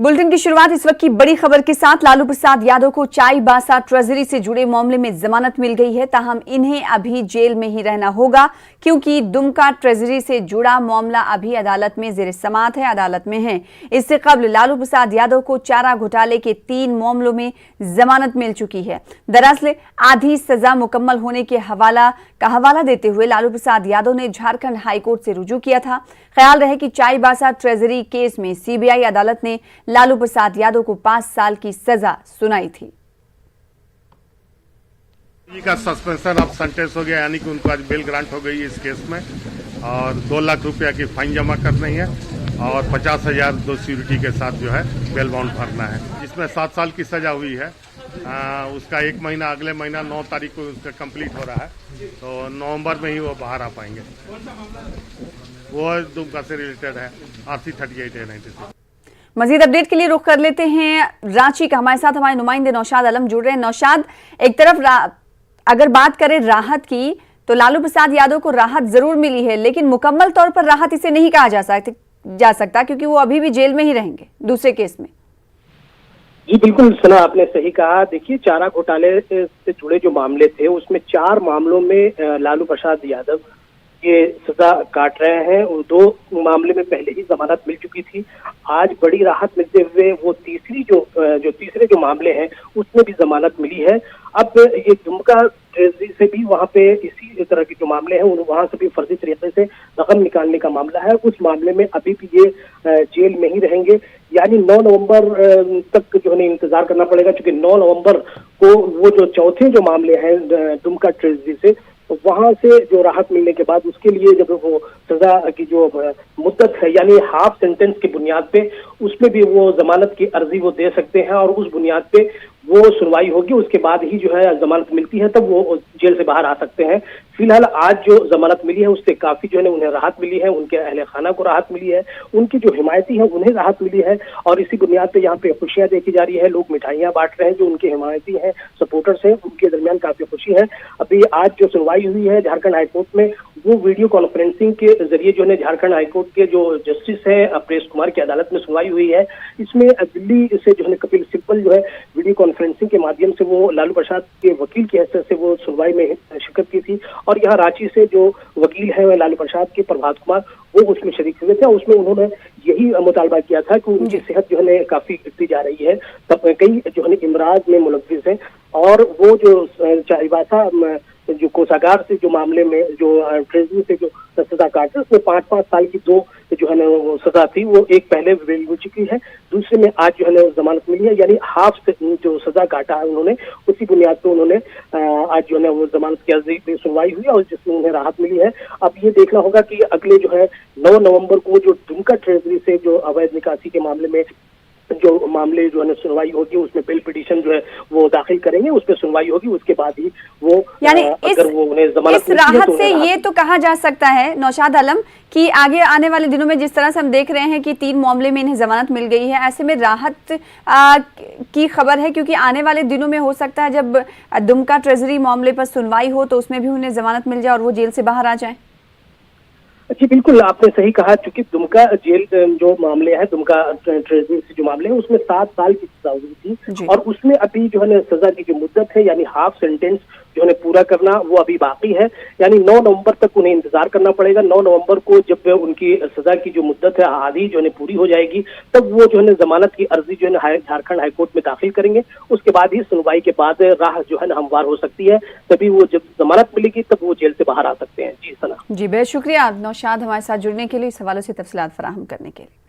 Bulletin की शुरुआत इस वक्त की बड़ी खबर के साथ। लालू प्रसाद यादव को चाईबासा ट्रेजरी से जुड़े मामले में जमानत मिल गई है, ताहम इन्हें अभी जेल में ही रहना होगा क्योंकि दुमका ट्रेजरी से जुड़ा मामला अभी अदालत में जेर समाअत है, अदालत में है। इससे कबल लालू प्रसाद यादव को चारा घोटाले के 3 मामलों में जमानत मिल चुकी है। दरअसल आधी सजा मुकम्मल होने के हवाला देते हुए लालू प्रसाद यादव ने झारखंड हाईकोर्ट से रुजू किया था। ख्याल रहे कि चाईबासा ट्रेजरी केस में सीबीआई अदालत ने लालू प्रसाद यादव को 5 साल की सजा सुनाई थी। का सस्पेंशन अब सेंटेंस हो गया, यानी कि उनको आज बेल ग्रांट हो गई इस केस में और 2 लाख रुपया की फाइन जमा करनी है और 50,000 दो सिक्योरिटी के साथ जो है बेल बाउंड भरना है। जिसमें 7 साल की सजा हुई है। उसका 1 महीना अगले महीना 9 तारीख को उसका कंप्लीट हो रहा है, तो नवंबर में ही वो बाहर आ पाएंगे। वो दुमका से रिलेटेड है, RC 38A96। मजीद अपडेट के लिए रुख कर लेते हैं रांची का। हमारे साथ हमारे नुमाइंदे नौशाद आलम जुड़ रहे हैं। नौशाद, एक तरफ अगर बात करें राहत की तो लालू प्रसाद यादव को राहत जरूर मिली है, लेकिन मुकम्मल तौर पर राहत इसे नहीं कहा जा सकता क्योंकि वो अभी भी जेल में ही रहेंगे दूसरे केस में। जी बिल्कुल सना, आपने सही कहा। देखिए, चारा घोटाले से जुड़े जो मामले थे उसमें 4 मामलों में लालू प्रसाद यादव ये सजा काट रहे हैं। 2 मामले में पहले ही जमानत मिल चुकी थी। आज बड़ी राहत मिलते हुए वो तीसरे जो मामले हैं उसमें भी जमानत मिली है। अब ये दुमका ट्रेजरी से भी वहां पे इसी तरह के जो मामले हैं वहां से भी फर्जी तरीके से रकम निकालने का मामला है। उस मामले में अभी भी ये जेल में ही रहेंगे, यानी 9 नवंबर तक जो है इंतजार करना पड़ेगा, क्योंकि 9 नवंबर को वो जो चौथे जो मामले हैं दुमका ट्रेजरी से, तो वहां से जो राहत मिलने के बाद उसके लिए जब वो सजा की जो मुद्दत है यानी हाफ सेंटेंस की बुनियाद पे उसमें भी वो जमानत की अर्जी वो दे सकते हैं और उस बुनियाद पे वो सुनवाई होगी। उसके बाद ही जो है जमानत मिलती है, तब वो जेल से बाहर आ सकते हैं। फिलहाल आज जो जमानत मिली है उससे काफी जो है उन्हें राहत मिली है, उनके अहले खाना को राहत मिली है, उनकी जो हिमायती है उन्हें राहत मिली है और इसी बुनियाद पे यहाँ पे खुशियां देखी जा रही है। लोग मिठाइयां बांट रहे हैं, जो उनके हिमायती हैं, सपोर्टर्स हैं, उनके दरमियान काफी खुशी है। अभी आज जो सुनवाई हुई है झारखंड हाईकोर्ट में, वो वीडियो कॉन्फ्रेंसिंग के जरिए जो है झारखंड हाईकोर्ट के जो जस्टिस है प्रेस कुमार की अदालत में सुनवाई हुई है। इसमें दिल्ली से जो है कपिल सिब्बल जो है वीडियो कॉन्फ्रेंसिंग के माध्यम से वो लालू प्रसाद के वकील की हैसियत से वो सुनवाई में शिरकत की थी और यहाँ रांची से जो वकील है लालू प्रसाद के प्रभात कुमार, वो उसमें शरीक हुए थे। उसमें उन्होंने यही मुतालबा किया था कि उनकी सेहत जो है काफी गिरती जा रही है, तब कई जो है इमराज में मुलव्विस हैं और वो जो चाईबासा जो कोषागार से जो मामले में जो ट्रेजरी से जो सजा काटे उसमें 5-5 साल की 2 जो है ना वो सजा थी, वो एक पहले बेल हो चुकी है, दूसरे में आज जो है ना जमानत मिली है, यानी हाफ से जो सजा काटा है उन्होंने, उसी बुनियाद पर उन्होंने आज जो है ना वो जमानत की अर्जी पे सुनवाई हुई और जिसमें उन्हें राहत मिली है। अब ये देखना होगा कि अगले जो है 9 नवंबर को जो दुमका ट्रेजरी से जो अवैध निकासी के मामले में जो मामले जो है सुनवाई होगी उसमें बेल पिटीशन जो है वो दाखिल करेंगे, उस पर सुनवाई होगी, उसके बाद ही वो यानी अगर वो उन्हें जमानत इस राहत से ये तो कहा जा सकता है नौशाद आलम कि आगे आने वाले दिनों में जिस तरह से हम देख रहे हैं कि 3 मामले में इन्हें जमानत मिल गई है, ऐसे में राहत की खबर है क्योंकि आने वाले दिनों में हो सकता है जब दुमका ट्रेजरी मामले पर सुनवाई हो तो उसमें भी उन्हें जमानत मिल जाए और वो जेल से बाहर आ जाए। जी बिल्कुल, आपने सही कहा। चूंकि दुमका जेल जो मामले हैं, दुमका ट्रेजरी से जो मामले हैं उसमें 7 साल की सजा हुई थी और उसमें अभी जो है सजा की जो मुद्दत है यानी हाफ सेंटेंस जो है पूरा करना वो अभी बाकी है, यानी 9 नवंबर तक उन्हें इंतजार करना पड़ेगा। 9 नवंबर को जब उनकी सजा की जो मुद्दत है आधी जो है पूरी हो जाएगी, तब वो जो है जमानत की अर्जी जो है झारखंड हाईकोर्ट में दाखिल करेंगे। उसके बाद ही सुनवाई के बाद राह जो है हमवार हो सकती है, तभी वो जब जमानत मिलेगी तब वो जेल से बाहर आ सकते हैं। जी सना। जी बेहद शुक्रिया नौशाद हमारे साथ जुड़ने के लिए, इस हवाले से तफसीलात फराहम करने के लिए।